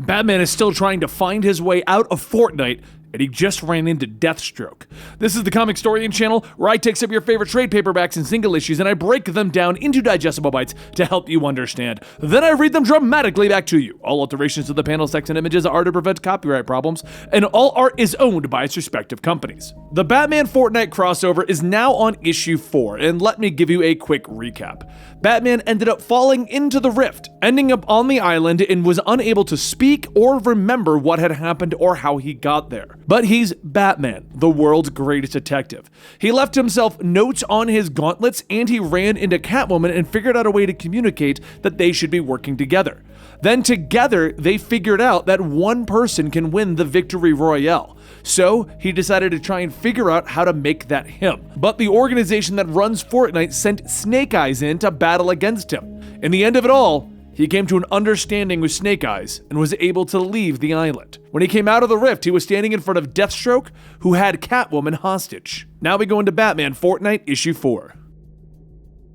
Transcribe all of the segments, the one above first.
Batman is still trying to find his way out of Fortnite, and he just ran into Deathstroke. This is the Comicstorian channel, where I take some of your favorite trade paperbacks and single issues and I break them down into digestible bites to help you understand. Then I read them dramatically back to you. All alterations to the panels, text, and images are to prevent copyright problems, and all art is owned by its respective companies. The Batman Fortnite crossover is now on issue 4, and let me give you a quick recap. Batman ended up falling into the rift, ending up on the island, and was unable to speak or remember what had happened or how he got there. But he's Batman, the world's greatest detective. He left himself notes on his gauntlets, and he ran into Catwoman and figured out a way to communicate that they should be working together. Then together, they figured out that one person can win the victory royale. So he decided to try and figure out how to make that him. But the organization that runs Fortnite sent Snake Eyes in to battle against him. In the end of it all, he came to an understanding with Snake Eyes and was able to leave the island. When he came out of the rift, he was standing in front of Deathstroke, who had Catwoman hostage. Now we go into Batman Fortnite issue 4.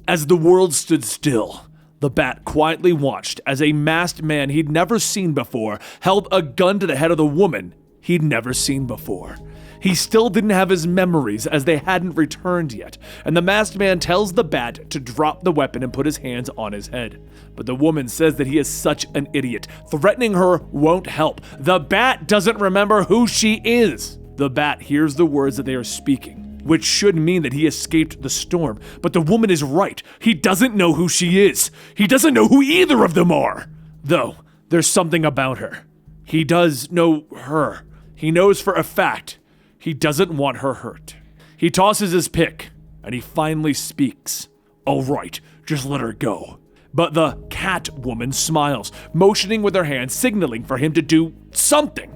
As the world stood still, the Bat quietly watched as a masked man he'd never seen before held a gun to the head of the woman he'd never seen before. He still didn't have his memories as they hadn't returned yet, and the masked man tells the Bat to drop the weapon and put his hands on his head. But the woman says that he is such an idiot. Threatening her won't help. The Bat doesn't remember who she is. The Bat hears the words that they are speaking, which should mean that he escaped the storm. But the woman is right. He doesn't know who she is. He doesn't know who either of them are. Though, there's something about her. He does know her. He knows for a fact he doesn't want her hurt. He tosses his pick, and he finally speaks. All right, just let her go. But the Catwoman smiles, motioning with her hand, signaling for him to do something.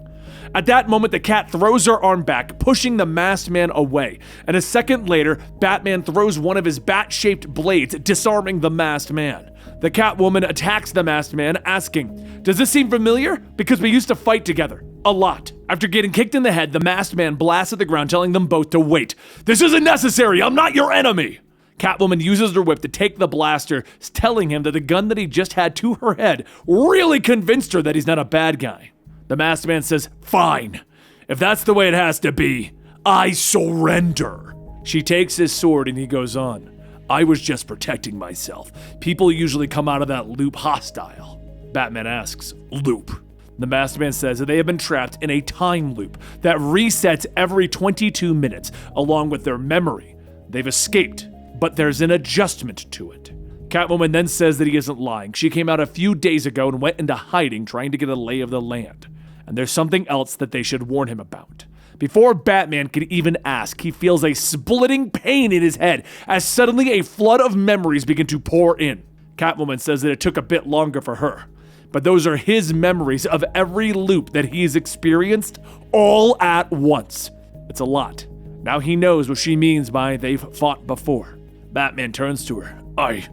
At that moment, the cat throws her arm back, pushing the masked man away. And a second later, Batman throws one of his bat-shaped blades, disarming the masked man. The Catwoman attacks the masked man, asking, "Does this seem familiar? Because we used to fight together. A lot." After getting kicked in the head, the masked man blasts at the ground, telling them both to wait. "This isn't necessary. I'm not your enemy." Catwoman uses her whip to take the blaster, telling him that the gun that he just had to her head really convinced her that he's not a bad guy. The masked man says, "Fine. If that's the way it has to be, I surrender." She takes his sword and he goes on. "I was just protecting myself. People usually come out of that loop hostile." Batman asks, "Loop?" The masked man says that they have been trapped in a time loop that resets every 22 minutes, along with their memory. They've escaped, but there's an adjustment to it. Catwoman then says that he isn't lying. She came out a few days ago and went into hiding, trying to get a lay of the land. And there's something else that they should warn him about. Before Batman could even ask, he feels a splitting pain in his head as suddenly a flood of memories begin to pour in. Catwoman says that it took a bit longer for her, but those are his memories of every loop that he's experienced all at once. It's a lot. Now he knows what she means by "they've fought before." Batman turns to her. I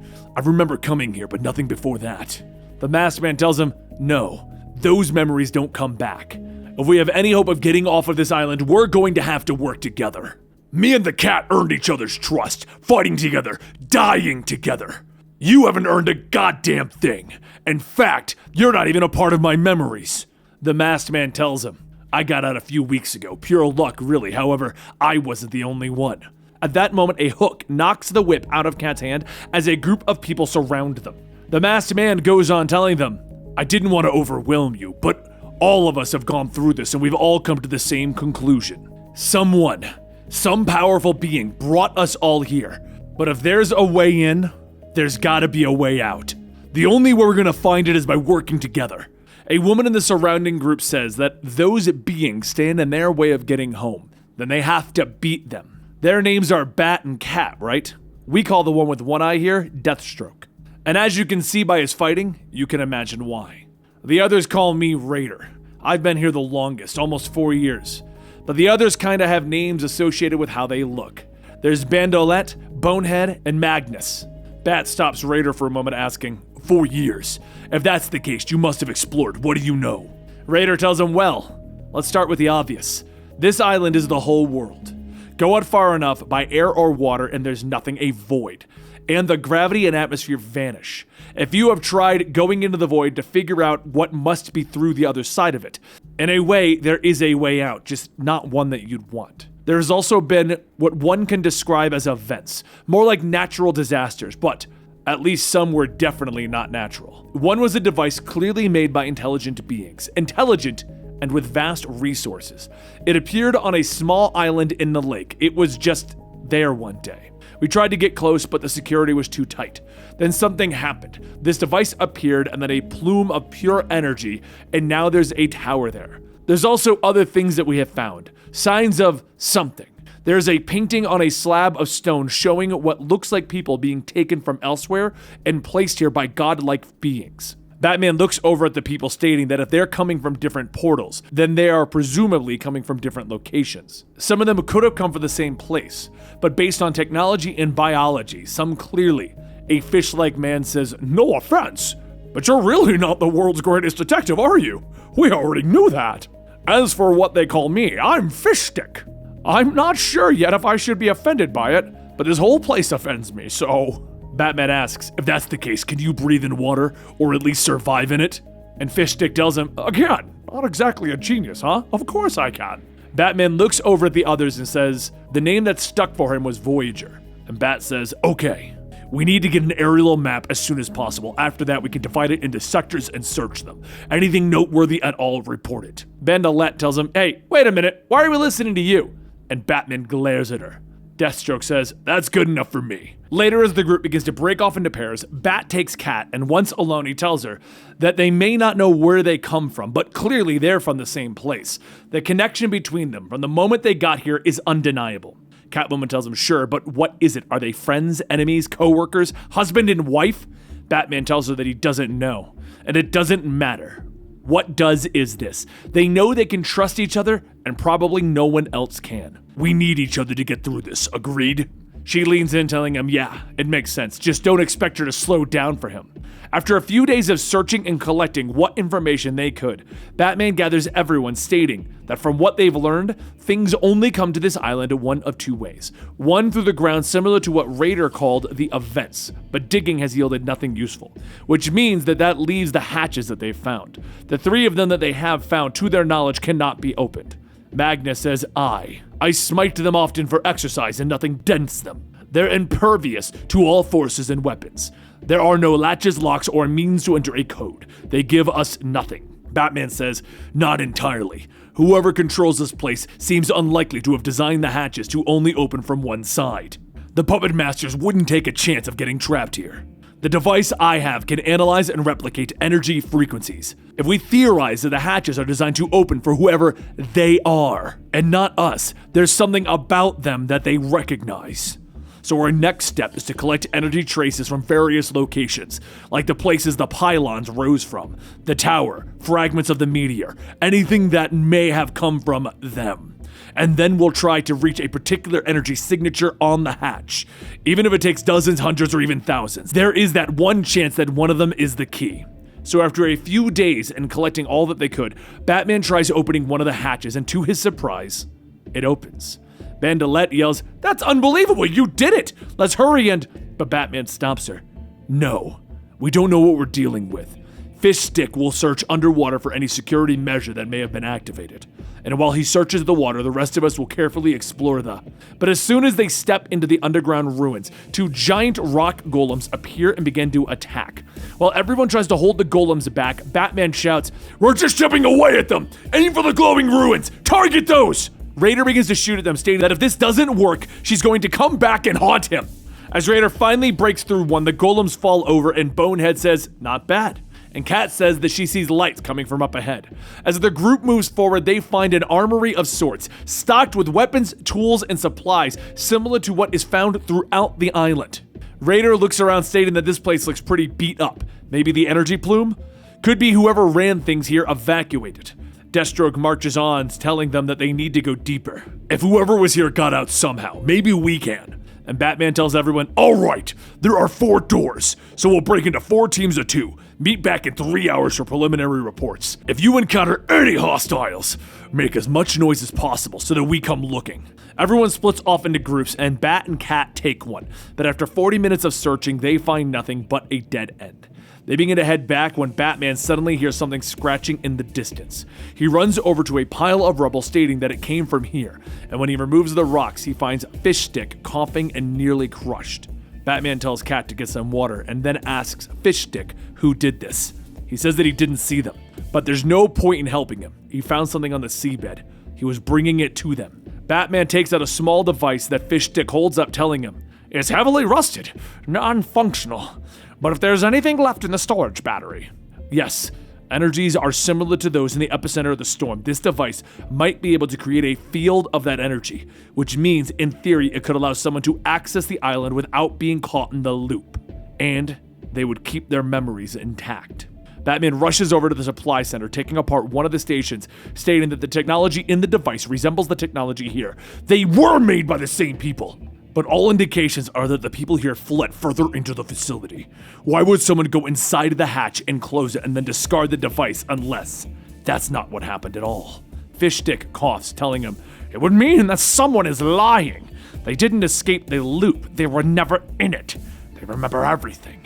remember coming here, but nothing before that." The masked man tells him, "No, those memories don't come back. If we have any hope of getting off of this island, we're going to have to work together. Me and the cat earned each other's trust, fighting together, dying together. You haven't earned a goddamn thing. In fact, you're not even a part of my memories." The masked man tells him, "I got out a few weeks ago. Pure luck, really. However, I wasn't the only one." At that moment, a hook knocks the whip out of Cat's hand as a group of people surround them. The masked man goes on telling them, "I didn't want to overwhelm you, but all of us have gone through this and we've all come to the same conclusion. Some powerful being brought us all here. But if there's a way in, there's gotta be a way out. The only way we're gonna find it is by working together." A woman in the surrounding group says that those beings stand in their way of getting home. Then they have to beat them. Their names are Bat and Cat, right? We call the one with one eye here Deathstroke. And as you can see by his fighting, you can imagine why. The others call me Raider. I've been here the longest, almost 4 years. But the others kinda have names associated with how they look. There's Bandolette, Bonehead, and Magnus. Bat stops Raider for a moment, asking, 4 years. If that's the case, you must have explored. What do you know? Raider tells him, well, let's start with the obvious. This island is the whole world. Go out far enough by air or water and there's nothing, a void. and the gravity and atmosphere vanish. If you have tried going into the void to figure out what must be through the other side of it, in a way, there is a way out, just not one that you'd want. There's also been what one can describe as events, more like natural disasters, but at least some were definitely not natural. One was a device clearly made by intelligent beings, intelligent and with vast resources. It appeared on a small island in the lake. It was just there one day. We tried to get close, but the security was too tight. Then something happened. This device appeared and then a plume of pure energy, and now there's a tower there. There's also other things that we have found. Signs of something. There's a painting on a slab of stone showing what looks like people being taken from elsewhere and placed here by godlike beings. Batman looks over at the people, stating that if they're coming from different portals, then they are presumably coming from different locations. Some of them could have come from the same place, but based on technology and biology, some clearly. A fish-like man says, "No offense, but you're really not the world's greatest detective, are you? We already knew that. As for what they call me, I'm Fish Stick. I'm not sure yet if I should be offended by it, but this whole place offends me, so..." Batman asks, "If that's the case, can you breathe in water, or at least survive in it?" And Fish Stick tells him, "Again, not exactly a genius, huh? Of course I can." Batman looks over at the others and says the name that stuck for him was Voyager. And Bat says, "Okay, we need to get an aerial map as soon as possible. After that, we can divide it into sectors and search them. Anything noteworthy at all, report it." Bandolette tells him, "Hey, wait a minute, why are we listening to you?" And Batman glares at her. Deathstroke says, "That's good enough for me." Later, as the group begins to break off into pairs, Bat takes Cat, and once alone, he tells her that they may not know where they come from, but clearly they're from the same place. The connection between them from the moment they got here is undeniable. Catwoman tells him, "Sure, but what is it? Are they friends, enemies, co-workers, husband and wife?" Batman tells her that he doesn't know, and it doesn't matter. What does is this: they know they can trust each other, and probably no one else can. "We need each other to get through this, agreed?" She leans in, telling him, "Yeah, it makes sense. Just don't expect her to slow down for him." After a few days of searching and collecting what information they could, Batman gathers everyone, stating that from what they've learned, things only come to this island one of two ways. One, through the ground, similar to what Raider called the events, but digging has yielded nothing useful, which means that leaves the hatches that they've found. The three of them that they have found, to their knowledge, cannot be opened. Magnus says, I smite them often for exercise and nothing dents them. They're impervious to all forces and weapons. There are no latches, locks, or means to enter a code. They give us nothing. Batman says, "Not entirely. Whoever controls this place seems unlikely to have designed the hatches to only open from one side. The puppet masters wouldn't take a chance of getting trapped here. The device I have can analyze and replicate energy frequencies. If we theorize that the hatches are designed to open for whoever they are, and not us, there's something about them that they recognize. So our next step is to collect energy traces from various locations, like the places the pylons rose from, the tower, fragments of the meteor, anything that may have come from them. And then we'll try to reach a particular energy signature on the hatch. Even if it takes dozens, hundreds, or even thousands, there is that one chance that one of them is the key." So after a few days and collecting all that they could, Batman tries opening one of the hatches, and to his surprise, it opens. Bandolette yells, "That's unbelievable, you did it! Let's hurry and..." But Batman stops her. "No, we don't know what we're dealing with. Fish Stick will search underwater for any security measure that may have been activated. And while he searches the water, the rest of us will carefully explore the..." But as soon as they step into the underground ruins, two giant rock golems appear and begin to attack. While everyone tries to hold the golems back, Batman shouts, "We're just chipping away at them! Aim for the glowing ruins! Target those!" Raider begins to shoot at them, stating that if this doesn't work, she's going to come back and haunt him. As Raider finally breaks through one, the golems fall over and Bonehead says, "Not bad." And Cat says that she sees lights coming from up ahead. As the group moves forward, they find an armory of sorts, stocked with weapons, tools, and supplies similar to what is found throughout the island. Raider looks around, stating that this place looks pretty beat up. Maybe the energy plume? Could be whoever ran things here evacuated. Deathstroke marches on, telling them that they need to go deeper. "If whoever was here got out somehow, maybe we can." And Batman tells everyone, "All right, there are 4 doors, so we'll break into 4 teams of 2. Meet back in 3 hours for preliminary reports. If you encounter any hostiles, Make as much noise as possible so that we come looking. Everyone splits off into groups and Bat and Cat take one, but after 40 minutes of searching, they find nothing but a dead end. They begin to head back when Batman suddenly hears something scratching in the distance. He runs over to a pile of rubble stating that it came from here, and when he removes the rocks, he finds Fish Stick coughing and nearly crushed. Batman tells Cat to get some water and then asks Fish Stick who did this. He says that he didn't see them, but there's no point in helping him. He found something on the seabed. He was bringing it to them. Batman takes out a small device that Fish Stick holds up, telling him, "It's heavily rusted, non-functional, but if there's anything left in the storage battery." Yes, energies are similar to those in the epicenter of the storm. This device might be able to create a field of that energy, which means, in theory, it could allow someone to access the island without being caught in the loop. And they would keep their memories intact. Batman rushes over to the supply center, taking apart one of the stations, stating that the technology in the device resembles the technology here. They were made by the same people, but all indications are that the people here fled further into the facility. Why would someone go inside the hatch and close it and then discard the device unless that's not what happened at all? Fish Stick coughs, telling him, "It would mean that someone is lying. They didn't escape the loop. They were never in it. They remember everything.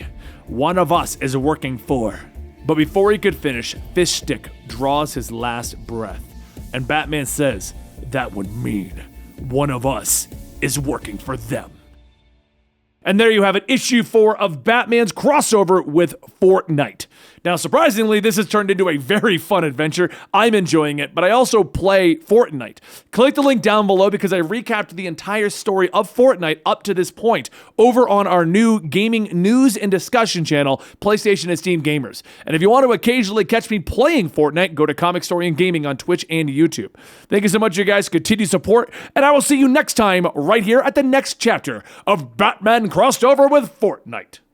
One of us is working for..." But before he could finish, Fish Stick draws his last breath, and Batman says, "That would mean one of us is working for them." And there you have it, issue 4 of Batman's crossover with Fortnite. Now, surprisingly, this has turned into a very fun adventure. I'm enjoying it, but I also play Fortnite. Click the link down below because I recapped the entire story of Fortnite up to this point over on our new gaming news and discussion channel, PlayStation and Steam Gamers. And if you want to occasionally catch me playing Fortnite, go to Comicstorian Gaming on Twitch and YouTube. Thank you so much, you guys. Continue support, and I will see you next time right here at the next chapter of Batman crossed over with Fortnite.